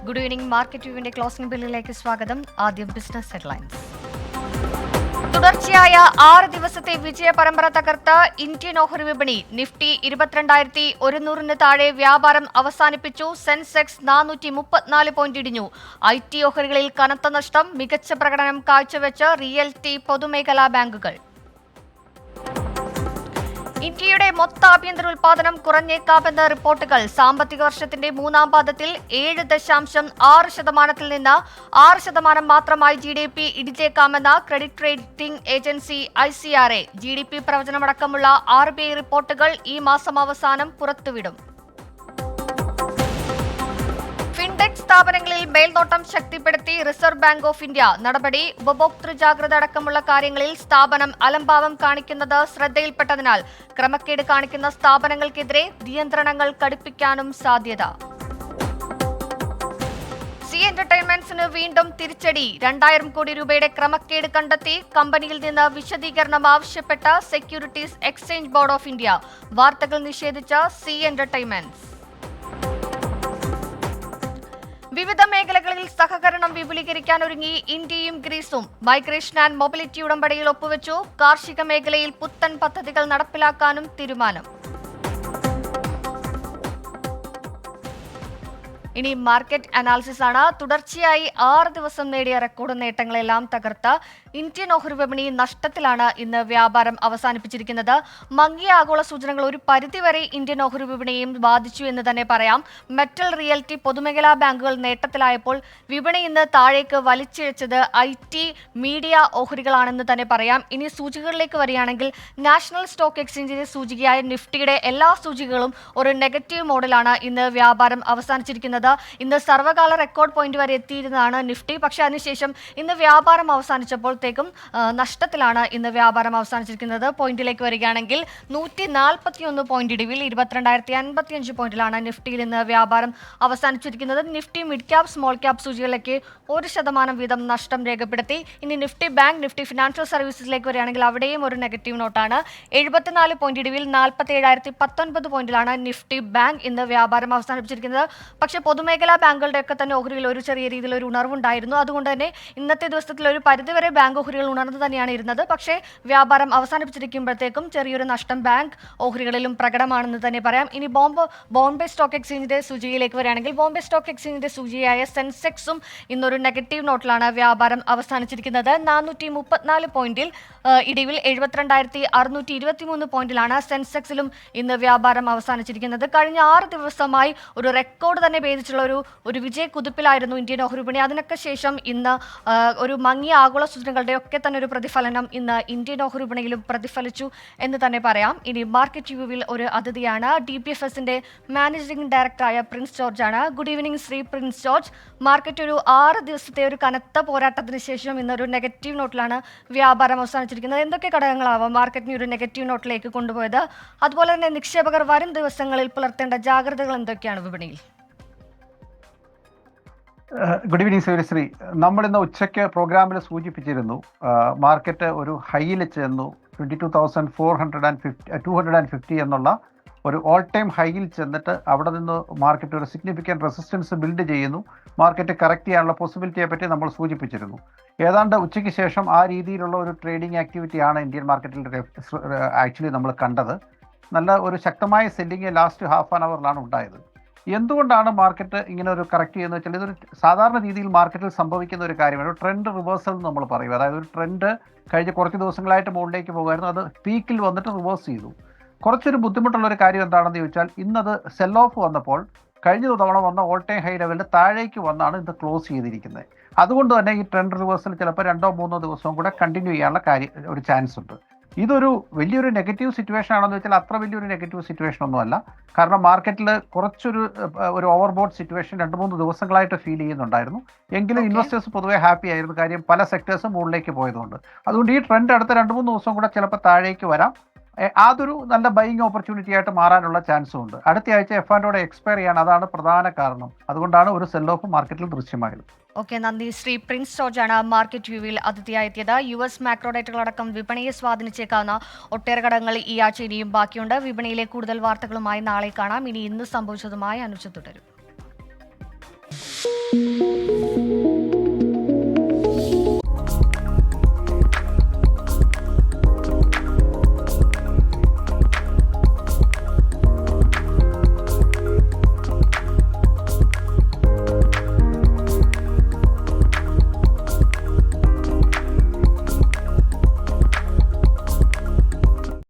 Good evening. Market വ്യൂവിന്റെ closing ബില്ലിലേക്ക് സ്വാഗതം. ആദ്യം business headlines. തുടർച്ചയായ 6 ദിവസത്തെ വിജയ പരമ്പര തകർത്ത ഇന്ത്യൻ ഓഹരി വിപണി. നിഫ്റ്റി 22,100 താഴെ വ്യാപാരം അവസാനിപ്പിച്ചു. സെൻസെക്സ് 434 പോയിന്റ് ഇടിഞ്ഞു. IT ഓഹരികളിൽ കനത്ത നഷ്ടം. മികച്ച പ്രകടനം കാഴ്ചവെച്ച് റിയൽറ്റി പൊതുമേഖലാ ബാങ്കുകൾ. ഇന്ത്യയുടെ മൊത്ത ആഭ്യന്തര ഉൽപാദനം കുറഞ്ഞേക്കാമെന്ന് റിപ്പോർട്ടുകൾ. സാമ്പത്തിക വർഷത്തിന്റെ മൂന്നാം പാദത്തിൽ 7.6% നിന്ന് 6% മാത്രമായി GDP ഇടിച്ചേക്കാമെന്ന് credit rating agency ICRA. GDP പ്രവചനമടക്കമുള്ള RBI റിപ്പോർട്ടുകൾ ഈ മാസം അവസാനം പുറത്തുവിടും. ഫിൻടെക് സ്ഥാപനങ്ങളിൽ മേൽനോട്ടം ശക്തിപ്പെടുത്തി റിസർവ് ബാങ്ക് ഓഫ് ഇന്ത്യ. നടപടി ഉപഭോക്തൃ ജാഗ്രത അടക്കമുള്ള കാര്യങ്ങളിൽ സ്ഥാപനം അലംഭാവം കാണിക്കുന്നത് ശ്രദ്ധയിൽപ്പെട്ടതിനാൽ ക്രമക്കേട് കാണിക്കുന്ന സ്ഥാപനങ്ങൾക്കെതിരെ നിയന്ത്രണങ്ങൾ കടുപ്പിക്കാനും സാധ്യത. സി എന്റർടൈൻമെന്റ്സിന് വീണ്ടും തിരിച്ചടി. 2000 കോടി രൂപയുടെ ക്രമക്കേട് കണ്ടെത്തി. കമ്പനിയിൽ നിന്ന് വിശദീകരണം ആവശ്യപ്പെട്ട securities exchange board of India. വാർത്തകൾ നിഷേധിച്ച സി എന്റർടൈൻമെന്റ്സ്. വിവിധ മേഖലകളിൽ സഹകരണം വിപുലീകരിക്കാനൊരുങ്ങി ഇന്ത്യയും ഗ്രീസും. മൈഗ്രേഷൻ ആൻഡ് മൊബിലിറ്റി ഉടമ്പടിയിൽ ഒപ്പുവെച്ചു. കാർഷിക മേഖലയിൽ പുത്തൻ പദ്ധതികൾ നടപ്പിലാക്കാനും തീരുമാനം. ഇനി മാർക്കറ്റ് അനാലിസിസ് ആണ്. തുടർച്ചയായി 6 ദിവസം നേടിയ റെക്കോർഡ് നേട്ടങ്ങളെല്ലാം തകർത്ത ഇന്ത്യൻ ഓഹരി വിപണി നഷ്ടത്തിലാണ് ഇന്ന് വ്യാപാരം അവസാനിപ്പിച്ചിരിക്കുന്നത്. മങ്ങിയ ആഗോള സൂചനകൾ ഒരു പരിധിവരെ ഇന്ത്യൻ ഓഹരി വിപണിയെയും ബാധിച്ചു എന്ന് തന്നെ പറയാം. മെറ്റൽ, റിയൽറ്റി, പൊതുമേഖലാ ബാങ്കുകൾ നേട്ടത്തിലായപ്പോൾ വിപണി ഇന്ന് താഴേക്ക് വലിച്ചിഴച്ചത് IT, മീഡിയ ഓഹരികളാണെന്ന് തന്നെ പറയാം. ഇനി സൂചികകളിലേക്ക് വരികയാണെങ്കിൽ നാഷണൽ സ്റ്റോക്ക് എക്സ്ചേഞ്ചിന്റെ സൂചികയായ നിഫ്റ്റിയുടെ എല്ലാ സൂചികകളും ഒരു നെഗറ്റീവ് മോഡിലാണ് ഇന്ന് വ്യാപാരം അവസാനിച്ചിരിക്കുന്നത്. ഇന്ന് സർവകാല റെക്കോർഡ് പോയിന്റ് വരെ എത്തിയിരുന്നതാണ് നിഫ്റ്റി. പക്ഷേ അതിനുശേഷം ഇന്ന് വ്യാപാരം അവസാനിച്ചപ്പോഴത്തേക്കും നഷ്ടത്തിലാണ് ഇന്ന് വ്യാപാരം അവസാനിച്ചിരിക്കുന്നത്. പോയിന്റിലേക്ക് വരികയാണെങ്കിൽ 141 പോയിന്റ് ഇടിവിൽ 22,055 പോയിന്റിലാണ് നിഫ്റ്റിയിൽ ഇന്ന് വ്യാപാരം അവസാനിച്ചിരിക്കുന്നത്. Nifty mid cap, small cap സൂചികളിലേക്ക് 1% വീതം നഷ്ടം രേഖപ്പെടുത്തി. ഇനി നിഫ്റ്റി ബാങ്ക്, നിഫ്റ്റി ഫിനാൻഷ്യൽ സർവീസസിലേക്ക് വരികയാണെങ്കിൽ അവിടെയും ഒരു നെഗറ്റീവ് നോട്ടാണ്. 74 പോയിന്റ് ഇടിവിൽ 47,019 പോയിന്റിലാണ് നിഫ്റ്റി ബാങ്ക് ഇന്ന് വ്യാപാരം അവസാനിപ്പിച്ചിരിക്കുന്നത്. പക്ഷേ പൊതുമേഖലാ ബാങ്കുകളുടെയൊക്കെ തന്നെ ഓഹരിയിൽ ഒരു ചെറിയ രീതിയിൽ ഒരു ഉണർവുണ്ടായിരുന്നു. അതുകൊണ്ട് തന്നെ ഇന്നത്തെ ദിവസത്തിൽ ഒരു പരിധിവരെ ബാങ്ക് ഓഹരികൾ ഉണർന്നു തന്നെയാണ് ഇരുന്നത്. പക്ഷേ വ്യാപാരം അവസാനിപ്പിച്ചിരിക്കുമ്പോഴത്തേക്കും ചെറിയൊരു നഷ്ടം ബാങ്ക് ഓഹരികളിലും പ്രകടമാണെന്ന് തന്നെ പറയാം. ഇനി ബോംബെ സ്റ്റോക്ക് എക്സ്ചേഞ്ചിന്റെ സൂചികയിലേക്ക് വരികയാണെങ്കിൽ ബോംബെ സ്റ്റോക്ക് എക്സ്ചേഞ്ചിന്റെ സൂചികയായ സെൻസെക്സും ഇന്നൊരു നെഗറ്റീവ് നോട്ടിലാണ് വ്യാപാരം അവസാനിച്ചിരിക്കുന്നത്. 434 പോയിന്റിൽ ഇടിവിൽ 72,623 പോയിന്റിലാണ് സെൻസെക്സിലും ഇന്ന് വ്യാപാരം അവസാനിച്ചിരിക്കുന്നത്. കഴിഞ്ഞ 6 ദിവസമായി ഒരു റെക്കോർഡ് തന്നെ ഭേദിച്ചുള്ള ഒരു വിജയ കുതിപ്പിലായിരുന്നു ഇന്ത്യൻ ഓഹരി വിപണി. അതിനൊക്കെ ശേഷം ഇന്ന് ഒരു മങ്ങിയ ആഗോള സൂചനകളുടെ ഒക്കെ തന്നെ ഒരു പ്രതിഫലനം ഇന്ന് ഇന്ത്യൻ ഓഹരി വിപണിയിലും പ്രതിഫലിച്ചു എന്ന് തന്നെ പറയാം. ഇനി മാർക്കറ്റ് വ്യൂവിൽ ഒരു അതിഥിയാണ്. DPFSന്റെ മാനേജിംഗ് ഡയറക്ടറായ പ്രിൻസ് ജോർജ് ആണ്. Good evening Shri Prince George. Market ഒരു 6 ദിവസത്തെ ഒരു കനത്ത പോരാട്ടത്തിന് ശേഷം ഇന്നൊരു നെഗറ്റീവ് നോട്ടിലാണ് വ്യാപാരം അവസാനിച്ചിരിക്കുന്നത്. എന്തൊക്കെ ഘടകങ്ങളാവാം മാർക്കറ്റിനെ ഒരു നെഗറ്റീവ് നോട്ടിലേക്ക് കൊണ്ടുപോയത്? അതുപോലെ തന്നെ നിക്ഷേപകർ വരും ദിവസങ്ങളിൽ പുലർത്തേണ്ട ജാഗ്രതകൾ എന്തൊക്കെയാണ് വിപണിയിൽ? Good evening Suryasree. നമ്മൾ ഇന്ന് ഉച്ചയ്ക്ക് പ്രോഗ്രാമിൽ സൂചിപ്പിച്ചിരുന്നു മാർക്കറ്റ് ഒരു ഹൈയിൽ ചെന്നു. 22,250 എന്നുള്ള ഒരു ഓൾ ടൈം ഹൈയിൽ ചെന്നിട്ട് അവിടെ നിന്ന് മാർക്കറ്റ് ഒരു സിഗ്നിഫിക്കൻറ്റ് റെസിസ്റ്റൻസ് ബിൽഡ് ചെയ്യുന്നു. മാർക്കറ്റ് കറക്റ്റ് ചെയ്യാനുള്ള പോസിബിലിറ്റിയെ പറ്റി നമ്മൾ സൂചിപ്പിച്ചിരുന്നു. ഏതാണ്ട് ഉച്ചയ്ക്ക് ശേഷം ആ രീതിയിലുള്ള ഒരു ട്രേഡിംഗ് ആക്ടിവിറ്റിയാണ് ഇന്ത്യൻ മാർക്കറ്റിൽ ആക്ച്വലി നമ്മൾ കണ്ടത്. നല്ല ഒരു ശക്തമായ സെല്ലിങ് ലാസ്റ്റ് ഹാഫ് ആൻ അവറിലാണ് ഉണ്ടായത്. എന്തുകൊണ്ടാണ് മാർക്കറ്റ് ഇങ്ങനെ ഒരു കറക്റ്റ് ചെയ്യുന്നത് വെച്ചാൽ ഇതൊരു സാധാരണ രീതിയിൽ മാർക്കറ്റിൽ സംഭവിക്കുന്ന ഒരു കാര്യമാണ്. ഒരു ട്രെൻഡ് റിവേഴ്സൽ എന്ന് നമ്മൾ പറയും. അതായത് ഒരു ട്രെൻഡ് കഴിഞ്ഞ കുറച്ച് ദിവസങ്ങളായിട്ട് മുകളിലേക്ക് പോകുമായിരുന്നു, അത് പീക്കിൽ വന്നിട്ട് റിവേഴ്സ് ചെയ്തു. കുറച്ചൊരു ബുദ്ധിമുട്ടുള്ള ഒരു കാര്യം എന്താണെന്ന് ചോദിച്ചാൽ ഇന്നത് സെൽ ഓഫ് വന്നപ്പോൾ കഴിഞ്ഞ തവണ വന്ന ഓൾ ടൈം ഹൈ ലെവലിൽ താഴേക്ക് വന്നാണ് ഇത് ക്ലോസ് ചെയ്തിരിക്കുന്നത്. അതുകൊണ്ട് തന്നെ ഈ ട്രെൻഡ് റിവേഴ്സൽ ചിലപ്പോൾ 2-3 ദിവസവും കൂടെ കണ്ടിന്യൂ ചെയ്യാനുള്ള ഒരു ചാൻസ് ഉണ്ട്. ഇതൊരു വലിയൊരു നെഗറ്റീവ് സിറ്റുവേഷൻ ആണെന്ന് വെച്ചാൽ അത്ര വലിയൊരു നെഗറ്റീവ് സിറ്റുവേഷൻ ഒന്നുമല്ല. കാരണം മാർക്കറ്റിൽ കുറച്ചൊരു ഓവർബോട്ട് സിറ്റുവേഷൻ 2-3 ദിവസങ്ങളായിട്ട് ഫീൽ ചെയ്യുന്നുണ്ടായിരുന്നു. എങ്കിലും ഇൻവെസ്റ്റേഴ്സ് പൊതുവേ ഹാപ്പി ആയിരുന്നു. കാര്യം പല സെക്ടേഴ്സും മുകളിലേക്ക് പോയതുകൊണ്ട്. അതുകൊണ്ട് ഈ ട്രെൻഡ് അടുത്ത 2-3 ദിവസം കൂടെ ചിലപ്പോൾ താഴേക്ക് വരാം. അതൊരു നല്ല ബൈയിങ് ഓപ്പർച്യൂണിറ്റി ആയിട്ട് മാറാനുള്ള ചാൻസും ഉണ്ട്. അടുത്ത ആഴ്ച F&O എക്സ്പയർ ചെയ്യാൻ അതാണ് പ്രധാന കാരണം. അതുകൊണ്ടാണ് ഒരു സെൽ ഓഫ് മാർക്കറ്റിൽ ദൃശ്യമായത്. ഓക്കെ, നന്ദി. ശ്രീ പ്രിൻസ് ജോർജ് ആണ് മാർക്കറ്റ് വ്യൂവിൽ അതിഥിയായെത്തിയത്. US മാക്രോ ഡേറ്റകളടക്കം വിപണിയെ സ്വാധീനിച്ചേക്കാവുന്ന ഒട്ടേറെ ഘടകങ്ങൾ ഈ ആഴ്ച ഇനിയും ബാക്കിയുണ്ട്. വിപണിയിലെ കൂടുതൽ വാർത്തകളുമായി നാളെ കാണാം. ഇന്ന് സംഭവിച്ചതുമായി അനുജ തുടരും.